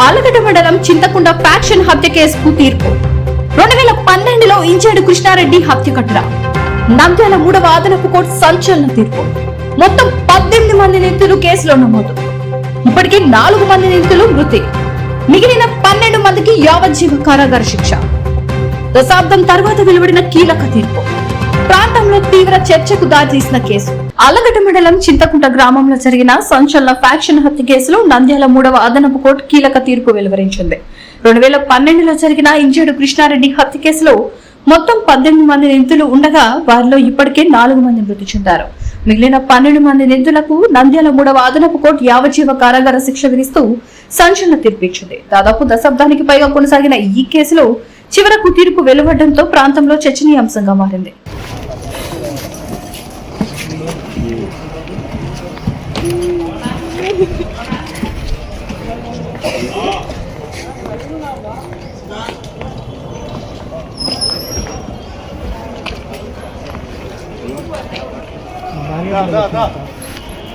ఆలగడ్డ మండలం చింతకుంట ఫ్యాక్షన్ హత్య కేసుకు తీర్పు 2012లో ఇంజేడు కృష్ణారెడ్డి హత్య ఘటన. నంద్యాల 3వ అదనపు కోర్టు సంచలన తీర్పు. మొత్తం 18 మంది నిందితులు కేసులో నమోదు. ఇప్పటికే 4 మంది నిందితులు మృతి. మిగిలిన 12 మందికి యావజ్జీవ కారాగార శిక్ష. దశాబ్దం తర్వాత వెలువడిన కీలక తీర్పు. ప్రాంతంలో తీవ్ర చర్చకు దారితీసిన కేసు. ఆలగడ్డ మండలం చింతకుంట గ్రామంలో జరిగిన సంచలన ఫ్యాక్షన్ హత్య కేసులో నంద్యాల 3వ అదనపు కోర్టు కీలక తీర్పు వెలువరించింది. 2012లో జరిగిన ఇంజేడు కృష్ణారెడ్డి హత్య కేసులో మొత్తం 18 మంది నిందితులు ఉండగా వారిలో ఇప్పటికే 4 మంది మృతి చెందారు. మిగిలిన 12 మంది నిందితులకు నంద్యాల 3వ అదనపు కోర్టు యావజ్జీవ కారాగార శిక్ష విధిస్తూ సంచలన తీర్పు ఇచ్చింది. దాదాపు దశాబ్దానికి పైగా కొనసాగిన ఈ కేసులో చివరకు తీర్పు వెలువడడంతో ప్రాంతంలో చర్చనీయాంశంగా మారింది.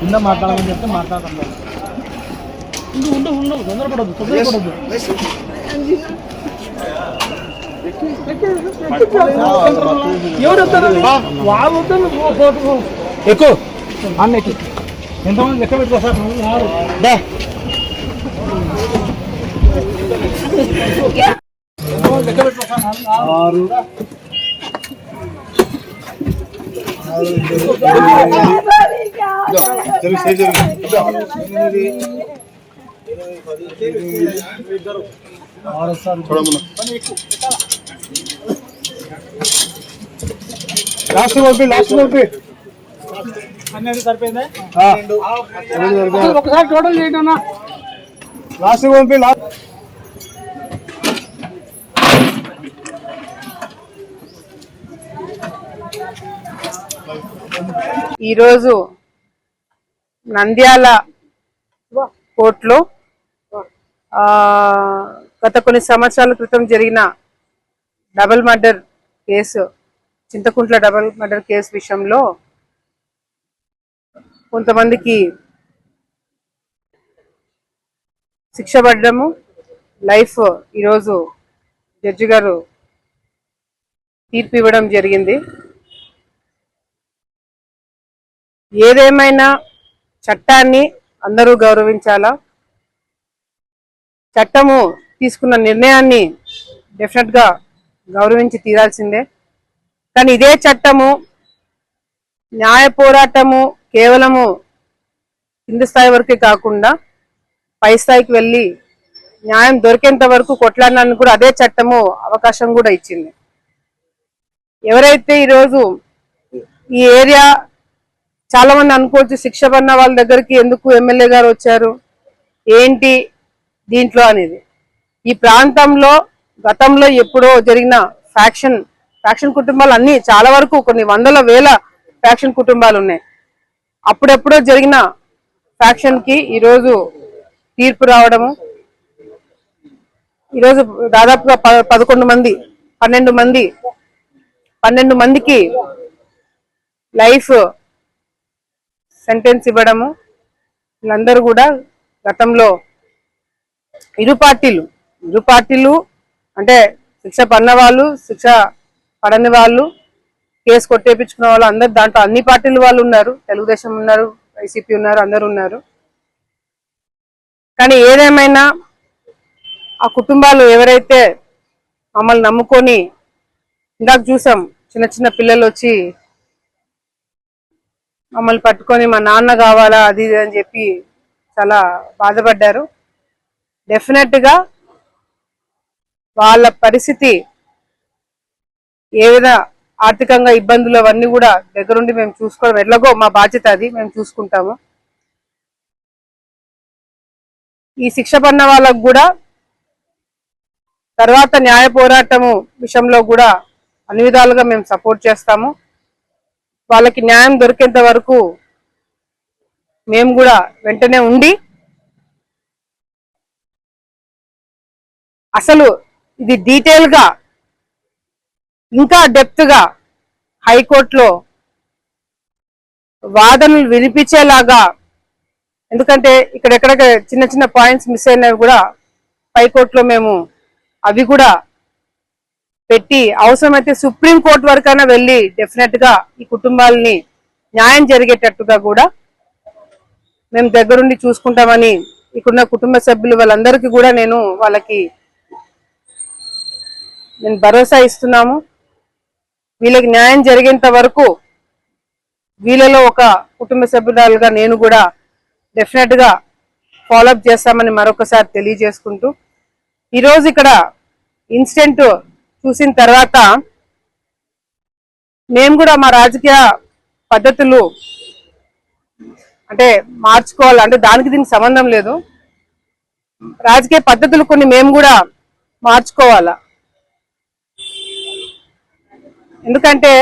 కింద మాట్లాడమని చెప్తే మాట్లాడతాం. ఉండవు తొందరపడద్దు. ఎవరు వస్తారు? వాళ్ళు వద్దు. ఎక్కువ అన్న ఎక్కువ. ఎంతమంది లెక్క పెట్టుకో సార్. ఎంతమంది లెక్క పెట్టుకో సార్. 6 లాస్ట్ అనేది సరిపోయిందా? ఒకసారి టోటల్ చేయండి అన్న. లాస్ట్ పంపి ఈరోజు నంద్యాల కోర్టులో గత కొన్ని సంవత్సరాల క్రితం జరిగిన double murder case, Chinthakuntla double murder case విషయంలో కొంతమందికి శిక్ష పడడము, లైఫ్ ఈరోజు జడ్జి గారు తీర్పు ఇవ్వడం జరిగింది. ఏదేమైనా చట్టాన్ని అందరూ గౌరవించాలా. చట్టము తీసుకున్న నిర్ణయాన్ని డెఫినెట్ గా గౌరవించి తీరాల్సిందే. కానీ ఇదే చట్టము న్యాయ పోరాటము కేవలము కింది స్థాయి వరకే కాకుండా పై స్థాయికి వెళ్ళి న్యాయం దొరికేంత వరకు కొట్లాడడానికి కూడా అదే చట్టము అవకాశం కూడా ఇచ్చింది. ఎవరైతే ఈరోజు ఈ ఏరియా చాలా మంది అనుకోవచ్చు, శిక్ష పడిన వాళ్ళ దగ్గరికి ఎందుకు ఎమ్మెల్యే గారు వచ్చారు ఏంటి దీంట్లో అనేది. ఈ ప్రాంతంలో గతంలో ఎప్పుడో జరిగిన ఫ్యాక్షన్ కుటుంబాలు అన్ని చాలా వరకు కొన్ని వందల వేల ఫ్యాక్షన్ కుటుంబాలు ఉన్నాయి. అప్పుడెప్పుడో జరిగిన ఫ్యాక్షన్ కి ఈరోజు తీర్పు రావడము, ఈరోజు దాదాపుగా 12 మందికి లైఫ్ సెంటెన్స్ ఇవ్వడము. వీళ్ళందరూ కూడా గతంలో ఇరు పార్టీలు అంటే శిక్ష పడిన వాళ్ళు, శిక్ష పడని వాళ్ళు, కేసు కొట్టేపించుకున్న వాళ్ళు అందరు దాంట్లో అన్ని పార్టీల వాళ్ళు ఉన్నారు. తెలుగుదేశం ఉన్నారు, వైసీపీ ఉన్నారు, అందరు ఉన్నారు. కానీ ఏదేమైనా ఆ కుటుంబాలు ఎవరైతే మమ్మల్ని నమ్ముకొని, ఇందాక చూసాం చిన్న చిన్న పిల్లలు వచ్చి మమ్మల్ని పట్టుకొని మా నాన్న కావాలా అది ఇది అని చెప్పి చాలా బాధపడ్డారు. డెఫినెట్ గా వాళ్ళ పరిస్థితి ఏ విధంగా ఆర్థికంగా ఇబ్బందులు అవన్నీ కూడా దగ్గరుండి మేము చూసుకోవడం ఎట్లాగో మా బాధ్యత, అది మేము చూసుకుంటాము. ఈ శిక్ష పడిన వాళ్ళకు కూడా తర్వాత న్యాయ పోరాటము విషయంలో కూడా అన్ని విధాలుగా మేము సపోర్ట్ చేస్తాము. వాళ్ళకి న్యాయం దొరికేంత వరకు మేము కూడా వెంటనే ఉండి, అసలు ఇది డీటెయిల్ గా ఇంకా డెప్త్ గా హైకోర్టులో వాదనలు వినిపించేలాగా, ఎందుకంటే ఇక్కడెక్కడ చిన్న చిన్న పాయింట్స్ మిస్ అయినవి కూడా పైకోర్టులో మేము అవి కూడా పెట్టి అవసరమైతే సుప్రీం కోర్టు వరకైనా వెళ్ళి డెఫినెట్ గా ఈ కుటుంబాలని న్యాయం జరిగేటట్టుగా కూడా మేము దగ్గరుండి చూసుకుంటామని ఇక్కడున్న కుటుంబ సభ్యులు వాళ్ళందరికీ కూడా నేను భరోసా ఇస్తున్నాము. వీళ్ళకి న్యాయం జరిగేంత వరకు వీళ్ళలో ఒక కుటుంబ సభ్యురాలుగా నేను కూడా డెఫినెట్ గా ఫాలోఅప్ చేస్తామని మరొకసారి తెలియజేసుకుంటూ, ఈరోజు ఇక్కడ ఇన్సిడెంట్ చూసిన తర్వాత మేము కూడా మా రాజకీయ పద్ధతులు అంటే మార్చుకోవాలి, అంటే దానికి దీనికి సంబంధం లేదు, రాజకీయ పద్ధతులు కొన్ని మేము కూడా మార్చుకోవాలా. ఎందుకంటే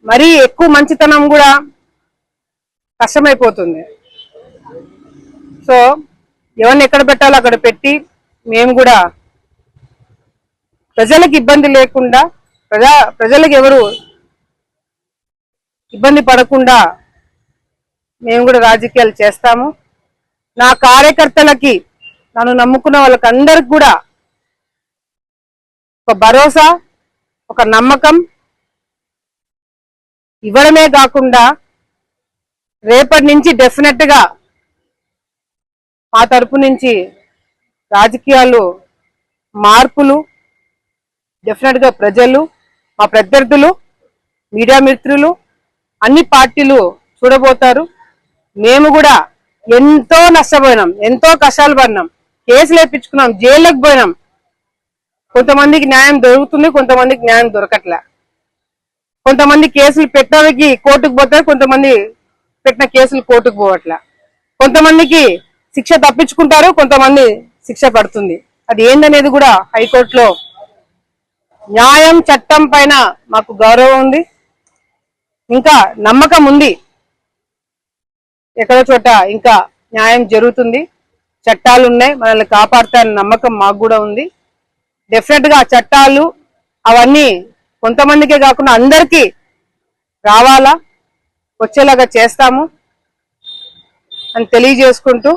మరీ ఎక్కువ మంచితనం కూడా కష్టమైపోతుంది. సో ఎవరిని ఎక్కడ పెట్టాలో అక్కడ పెట్టి మేము కూడా ప్రజలకు ఇబ్బంది లేకుండా, ప్రజలకు ఎవరు ఇబ్బంది పడకుండా మేము కూడా రాజకీయాలు చేస్తాము. నా కార్యకర్తలకి, నన్ను నమ్ముకున్న వాళ్ళకి అందరికి కూడా ఒక భరోసా, ఒక నమ్మకం ఇవ్వడమే కాకుండా రేపటి నుంచి డెఫినెట్ గా మా తరపు నుంచి రాజకీయాలు మార్పులు డెఫినెట్ గా ప్రజలు, మా ప్రత్యర్థులు, మీడియా మిత్రులు, అన్ని పార్టీలు చూడబోతారు. మేము కూడా ఎంతో నష్టపోయినాం, ఎంతో కష్టాలు పడినాం, కేసులు వేయించుకున్నాం, జైళ్ళకి పోయినాం. కొంతమందికి న్యాయం దొరుకుతుంది, కొంతమందికి న్యాయం దొరకట్లే. కొంతమంది కేసులు పెట్టడానికి కోర్టుకు పోతారు, కొంతమంది పెట్టిన కేసులు కోర్టుకు పోవట్లే. కొంతమందికి శిక్ష తప్పించుకుంటారు, కొంతమంది శిక్ష పడుతుంది. అది ఏందనేది కూడా హైకోర్టులో న్యాయం, చట్టం పైన మాకు గౌరవం ఉంది, ఇంకా నమ్మకం ఉంది. ఎక్కడో చోట ఇంకా న్యాయం జరుగుతుంది, చట్టాలు ఉన్నాయి, మనల్ని కాపాడుతాయన్న నమ్మకం మాకు కూడా ఉంది. డెఫినెట్ గా చట్టాలు అవన్నీ కొంతమందికే కాకుండా అందరికీ రావాలా, వచ్చేలాగా చేస్తాము అని తెలియజేసుకుంటూ,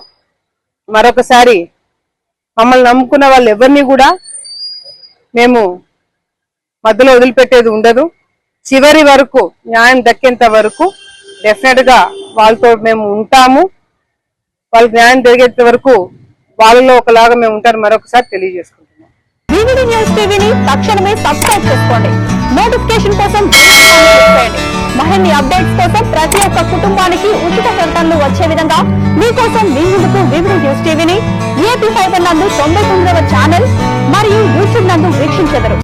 మరొకసారి మమ్మల్ని నమ్ముకున్న వాళ్ళు ఎవరిని కూడా మేము మధ్యలో వదిలిపెట్టేది ఉండదు. చివరి వరకు న్యాయం దక్కేంత వరకు డెఫినెట్ గా వాళ్ళతో మేము ఉంటాము. వాళ్ళకి న్యాయం జరిగేంత వరకు వాళ్ళలో ఒకలాగా మేము ఉంటారు మరొకసారి తెలియజేసుకుంటున్నాం. వివిడి న్యూస్ టీవీని తక్షణమే సబ్స్క్రైబ్ చేసుకోండి. నోటిఫికేషన్ కోసం బెల్ ఐకాన్ క్లిక్ చేయండి. మరిన్ని అప్డేట్స్ కోసం ప్రతి ఒక్క కుటుంబానికి ఉచిత ప్రకటనలు వచ్చే విధంగా మీకోసం మీ ముందుకు వివిడి న్యూస్ టీవీని ఏపీ ఫైబర్ నందు 99వ ఛానల్ మరియు యూట్యూబ్ నందు వీక్షించెదరు.